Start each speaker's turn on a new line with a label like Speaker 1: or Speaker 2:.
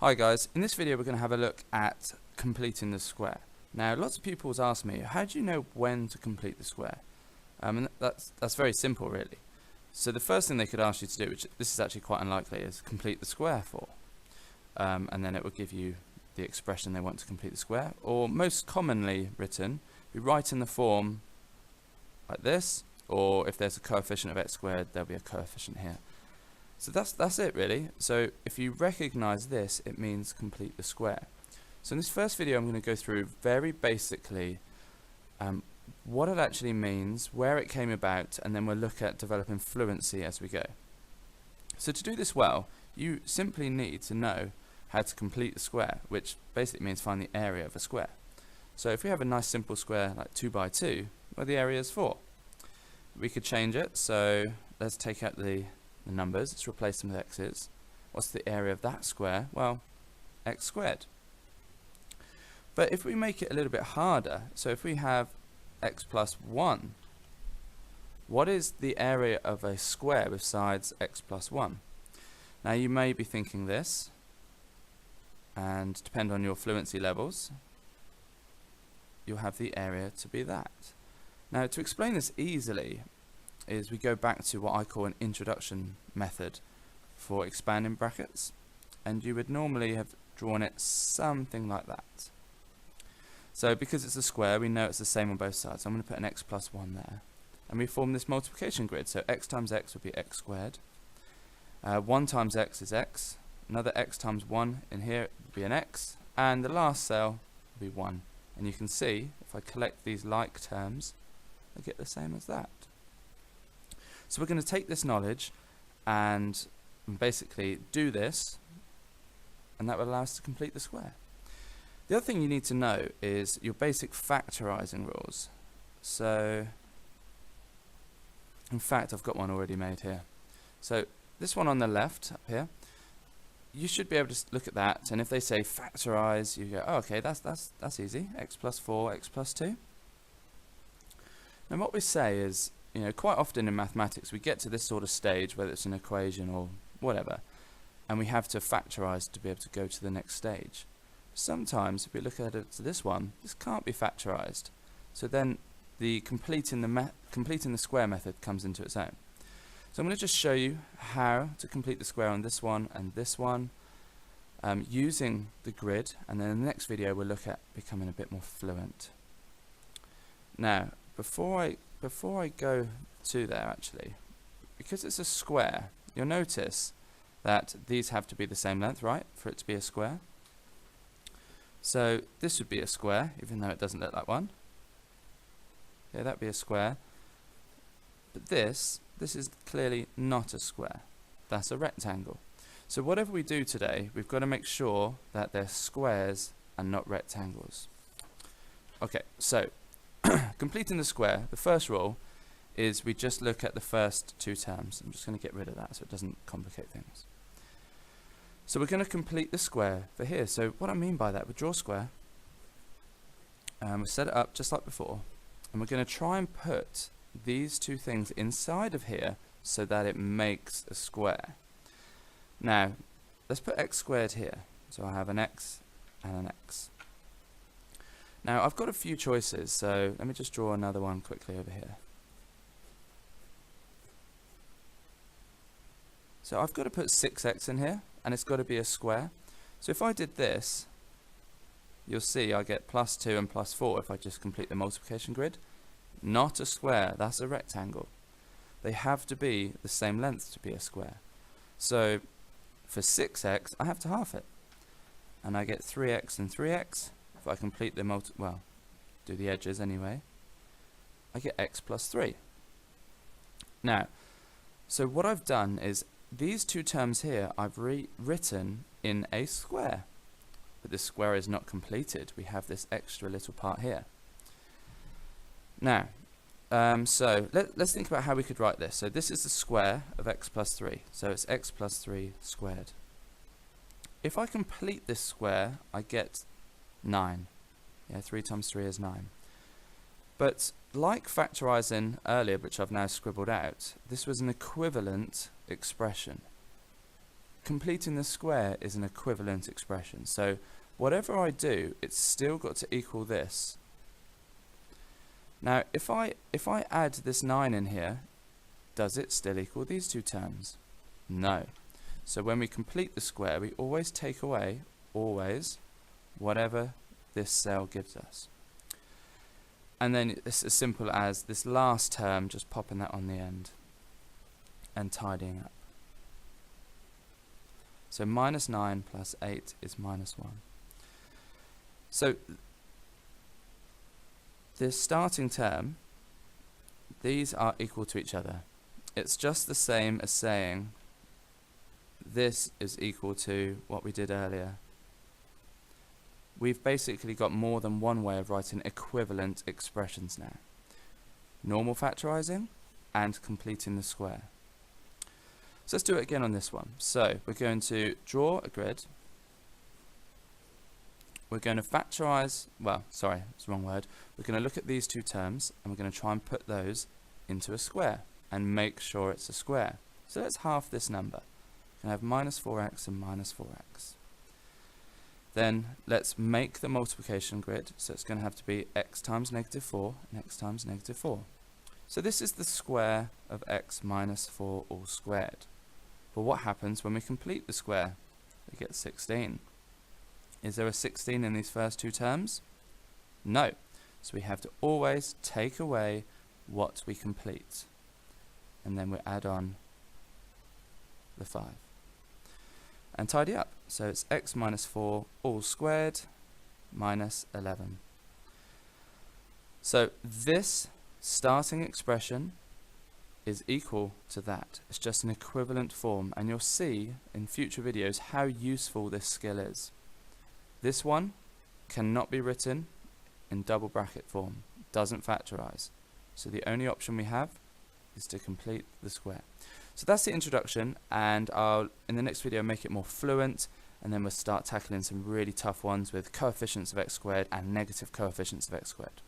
Speaker 1: Hi guys, in this video we're going to have a look at completing the square. Now lots of people ask me, how do you know when to complete the square? And that's very simple really. So the first thing they could ask you to do, which this is actually quite unlikely, is complete the square for. And then it will give you the expression they want to complete the square. Or most commonly written, we write in the form like this, or if there's a coefficient of x squared, there'll be a coefficient here. So that's it really. So if you recognize this, it means complete the square. So in this first video I'm going to go through very basically what it actually means, where it came about, and then we'll look at developing fluency as we go. So to do this well, you simply need to know how to complete the square, which basically means find the area of a square. So if we have a nice simple square like 2 by 2, well, the area is 4. We could change it, so let's take out the numbers, let's replace them with x's. What's the area of that square? Well, x squared. But if we make it a little bit harder, so if we have x plus 1, what is the area of a square with sides x plus 1? Now you may be thinking this, and depend on your fluency levels, you'll have the area to be that. Now to explain this easily, is we go back to what I call an introduction method for expanding brackets, and you would normally have drawn it something like that. So because it's a square, we know it's the same on both sides. So I'm going to put an x plus 1 there, and we form this multiplication grid. So x times x would be x squared, 1 times x is x, another x times 1 in here would be an x, and the last cell would be 1. And you can see if I collect these like terms, I get the same as that. So we're going to take this knowledge and basically do this, and that will allow us to complete the square. The other thing you need to know is your basic factorizing rules. So in fact I've got one already made here. So this one on the left up here, you should be able to look at that, and if they say factorize, you go, oh, okay, that's easy. X plus 4, x plus 2. And what we say is, you know, quite often in mathematics we get to this sort of stage, whether it's an equation or whatever, and we have to factorize to be able to go to the next stage. Sometimes if we look at it to this one, this can't be factorized. So then the completing the square method comes into its own. So I'm going to just show you how to complete the square on this one and this one using the grid, and then in the next video we'll look at becoming a bit more fluent. Now before I go to there, actually, because it's a square, you'll notice that these have to be the same length, right, for it to be a square. So this would be a square, even though it doesn't look like one. Yeah, that'd be a square. But this is clearly not a square. That's a rectangle. So whatever we do today, we've got to make sure that they're squares and not rectangles. Okay, so completing the square, the first rule is we just look at the first two terms. I'm just going to get rid of that so it doesn't complicate things. So we're going to complete the square for here. So what I mean by that, we draw a square, we'll set it up just like before, and we're going to try and put these two things inside of here so that it makes a square. Now let's put x squared here. So I have an x and an x. Now I've got a few choices, so let me just draw another one quickly over here. So I've got to put 6x in here, and it's got to be a square. So if I did this, you'll see I get plus 2 and plus 4 if I just complete the multiplication grid. Not a square, that's a rectangle. They have to be the same length to be a square. So for 6x, I have to half it, and I get 3x and 3x. If I complete the do the edges anyway, I get x plus 3. Now, so what I've done is these two terms here I've rewritten in a square, but this square is not completed. We have this extra little part here. Now, so let's think about how we could write this. So this is the square of x plus 3, so it's x plus 3 squared. If I complete this square, I get 9. Yeah, 3 times 3 is 9. But like factorizing earlier, which I've now scribbled out, this was an equivalent expression. completing the square is an equivalent expression. So whatever I do, it's still got to equal this. Now, if I add this 9 in here, does it still equal these two terms? No. So when we complete the square, we always take away, whatever this cell gives us. And then it's as simple as this last term, just popping that on the end and tidying up. So minus 9 plus 8 is minus 1. So this starting term, these are equal to each other. It's just the same as saying this is equal to what we did earlier. We've basically got more than one way of writing equivalent expressions now. Normal factorizing and completing the square. So let's do it again on this one. So we're going to draw a grid. We're going to factorize, well, sorry, it's the wrong word. We're going to look at these two terms and we're going to try and put those into a square and make sure it's a square. So let's half this number. We're going to have minus 4x and minus 4x. Then let's make the multiplication grid. So it's going to have to be x times negative 4 and x times negative 4. So this is the square of x minus 4 all squared. But what happens when we complete the square? We get 16. Is there a 16 in these first two terms? No. So we have to always take away what we complete. And then we add on the 5. And tidy up. So it's x minus 4 all squared minus 11. So this starting expression is equal to that. It's just an equivalent form, and you'll see in future videos how useful this skill is. This one cannot be written in double bracket form, doesn't factorize. So the only option we have is to complete the square. So that's the introduction, and I'll in the next video make it more fluent, and then we'll start tackling some really tough ones with coefficients of x squared and negative coefficients of x squared.